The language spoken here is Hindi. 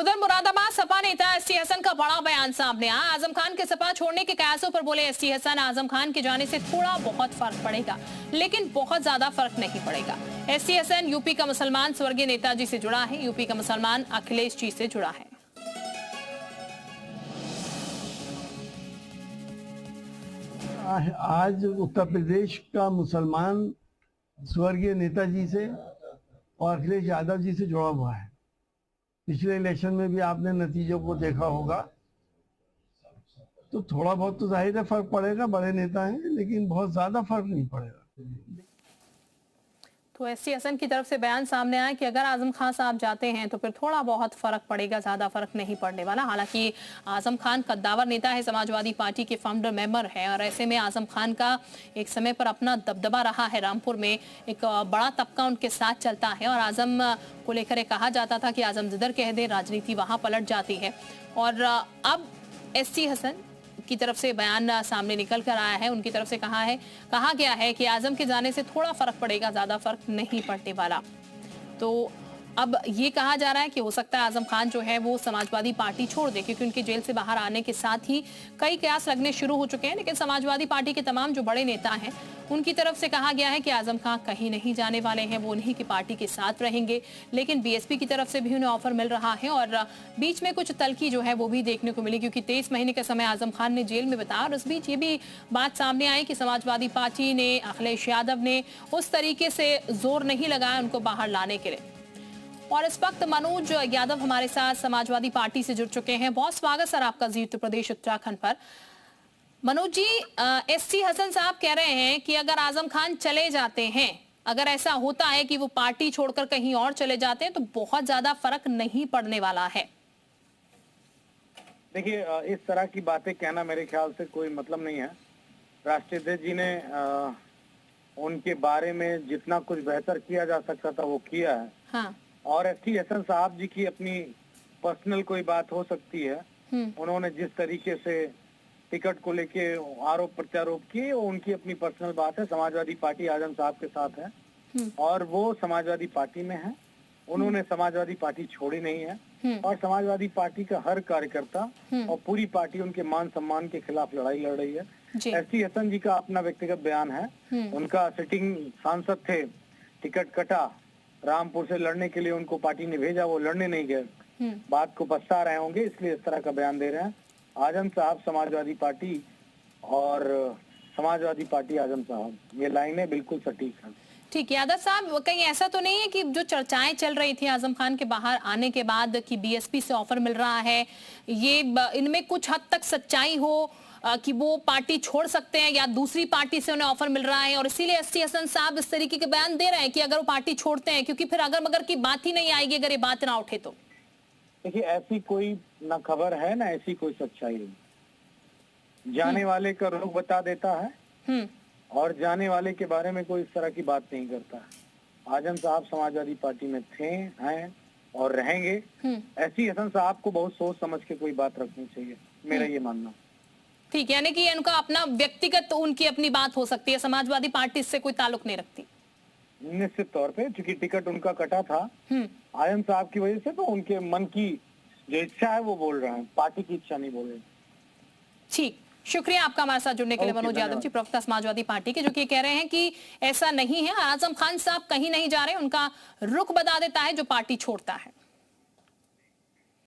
उधर मुरादाबाद सपा नेता एसटी हसन का बड़ा बयान सामने आया। आजम खान के सपा छोड़ने के कयासों पर बोले एसटी हसन, आजम खान के जाने से थोड़ा बहुत फर्क पड़ेगा, लेकिन बहुत ज्यादा फर्क नहीं पड़ेगा। एसटी हसन यूपी का मुसलमान स्वर्गीय नेताजी से जुड़ा है, यूपी का मुसलमान अखिलेश जी से जुड़ा है। आज उत्तर प्रदेश का मुसलमान स्वर्गीय नेताजी से और अखिलेश यादव जी से जुड़ा हुआ है। पिछले इलेक्शन में भी आपने नतीजों को देखा होगा, तो थोड़ा बहुत तो जाहिर है फर्क पड़ेगा, बड़े नेता हैं, लेकिन बहुत ज्यादा फर्क नहीं पड़ेगा। तो एसटी हसन की तरफ से बयान सामने आया कि अगर आजम खान साहब जाते हैं तो फिर थोड़ा बहुत फर्क पड़ेगा, ज्यादा फर्क नहीं पड़ने वाला। हालांकि आजम खान कद्दावर नेता है, समाजवादी पार्टी के फाउंडर मेंबर है, और ऐसे में आजम खान का एक समय पर अपना दबदबा रहा है। रामपुर में एक बड़ा तबका उनके साथ चलता है और आजम को लेकर कहा जाता था कि आजम जिधर कह दे राजनीति वहां पलट जाती है। और अब एसटी हसन की तरफ से बयान सामने निकल कर आया है। उनकी तरफ से कहा गया है कि आजम के जाने से थोड़ा फर्क पड़ेगा, ज्यादा फर्क नहीं पड़ने वाला। तो अब ये कहा जा रहा है कि हो सकता है आजम खान जो है वो समाजवादी पार्टी छोड़ दे, क्योंकि उनके जेल से बाहर आने के साथ ही कई कयास लगने शुरू हो चुके हैं। लेकिन समाजवादी पार्टी के तमाम जो बड़े नेता हैं उनकी तरफ से कहा गया है कि आजम खान कहीं नहीं जाने वाले हैं, वो उन्हीं की पार्टी के साथ रहेंगे। लेकिन बीएसपी की तरफ से भी उन्हें ऑफर मिल रहा है और बीच में कुछ तल्खी जो है वो भी देखने को मिली, क्योंकि 23 महीने का समय आजम खान ने जेल में बताया। और उस बीच ये भी बात सामने आई कि समाजवादी पार्टी ने, अखिलेश यादव ने उस तरीके से जोर नहीं लगाया उनको बाहर लाने के लिए। और इस वक्त मनोज यादव हमारे साथ समाजवादी पार्टी से जुड़ चुके हैं। बहुत स्वागत सर आपका जी उत्तर प्रदेश उत्तराखंड पर। मनोज जी, एसटी हसन साहब कह रहे हैं कि अगर आजम खान चले जाते हैं, अगर ऐसा होता है कि वो पार्टी छोड़कर कहीं और चले जाते हैं, तो बहुत ज्यादा फर्क नहीं पड़ने वाला है। देखिए, इस तरह की बातें कहना मेरे ख्याल से कोई मतलब नहीं है। राष्ट्रीय अध्यक्ष जी ने उनके बारे में जितना कुछ बेहतर किया जा सकता था वो किया है। हाँ। और एसटी हसन साहब जी की अपनी पर्सनल कोई बात हो सकती है। उन्होंने जिस तरीके से टिकट को लेके आरोप प्रत्यारोप किए, वो उनकी अपनी पर्सनल बात है। समाजवादी पार्टी आजम साहब के साथ है और वो समाजवादी पार्टी में है। उन्होंने समाजवादी पार्टी छोड़ी नहीं है और समाजवादी पार्टी का हर कार्यकर्ता और पूरी पार्टी उनके मान सम्मान के खिलाफ लड़ाई लड़ रही है। एसटी हसन जी का अपना व्यक्तिगत बयान है। उनका सिटिंग सांसद थे, टिकट कटा, रामपुर से लड़ने के लिए उनको पार्टी ने भेजा, वो लड़ने नहीं गए। बात को पछता रहे होंगे, इसलिए इस तरह का बयान दे रहे हैं। आजम साहब समाजवादी पार्टी और समाजवादी पार्टी आजम साहब, ये लाइनें बिल्कुल सटीक हैं। ठीक है यादव साहब, कहीं ऐसा तो नहीं है कि जो चर्चाएं चल रही थी आजम खान के बाहर आने के बाद कि बीएसपी से ऑफर मिल रहा है, ये इनमें कुछ हद तक सच्चाई हो कि वो पार्टी छोड़ सकते हैं या दूसरी पार्टी से उन्हें ऑफर मिल रहा है, और इसीलिए एसटी हसन साहब इस तरीके के बयान दे रहे हैं कि अगर वो पार्टी छोड़ते हैं, क्योंकि फिर अगर मगर की बात ही नहीं आएगी अगर ये बात ना उठे तो? देखिए, ऐसी कोई ना खबर है ना ऐसी कोई सच्चाई है। जाने वाले का रुख बता देता है और जाने वाले के बारे में कोई इस तरह की बात नहीं करता है। आजम साहब समाजवादी पार्टी में थे, हैं और रहेंगे। एसटी हसन साहब को बहुत सोच समझ के कोई बात रखनी चाहिए, मेरा ये मानना। ठीक है, यानी कि उनका अपना व्यक्तिगत उनकी अपनी बात हो सकती है, समाजवादी पार्टी से कोई ताल्लुक नहीं रखती। निश्चित तौर पे, क्योंकि टिकट उनका कटा था आजम साहब की वजह से, तो उनके मन की जो इच्छा है वो बोल रहे हैं, पार्टी की इच्छा नहीं बोल रहे। ठीक, शुक्रिया आपका हमारे साथ जुड़ने के लिए मनोज यादव जी, प्रवक्ता समाजवादी पार्टी के, जो कि कह रहे हैं कि ऐसा नहीं है, आजम खान साहब कहीं नहीं जा रहे, उनका रुख बता देता है जो पार्टी छोड़ता है।